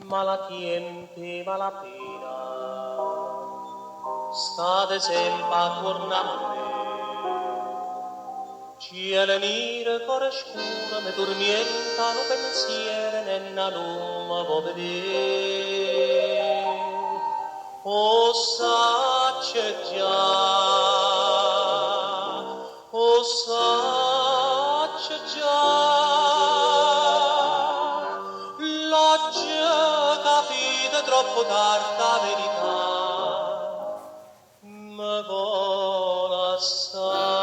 malatiempe, malapena, state sempre a tornare. Cielo nero, cuore scuro, mi tormentano pensieri, nenna non mi può vedere. O sacce già, o sacce già, l'ho già capito troppo tardi la verità, mi vuole assai.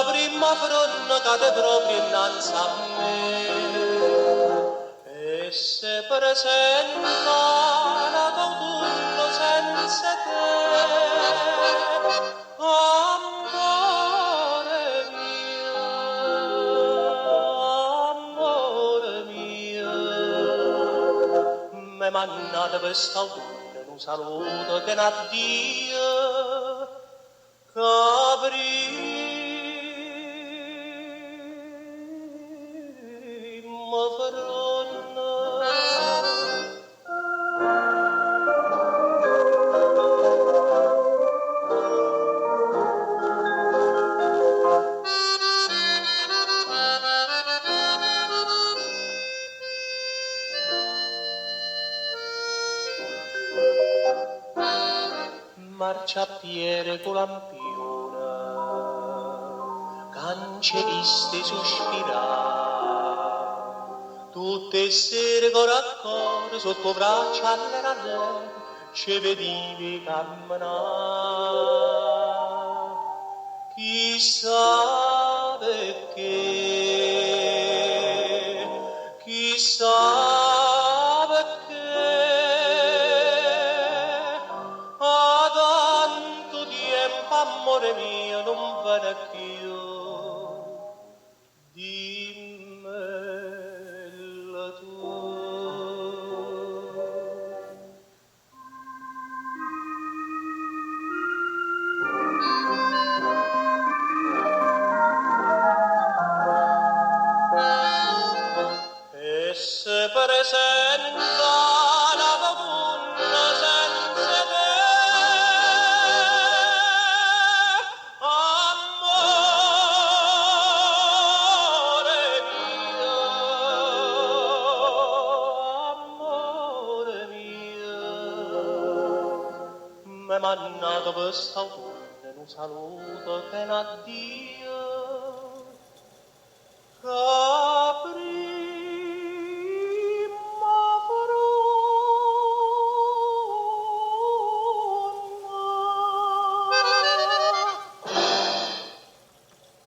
Primma Fronna cade proprio innanzi a me e se presenta l'autunno senza te, amore mio, mi mannate quest'autunno un saluto che n'addio, Primma Fronna. Marciapiede con lampione, canceriste sospirare, tutte sere con raccordo sotto braccia alle ci vedivi camminare. Chissà perché, chissà perché, a tanto tempo, amore mio, non vede più. Dimmelo tu. E se presenta l'autunno senza te, amore mio, m'è mannato quest'autunno in un saluto che n'addio.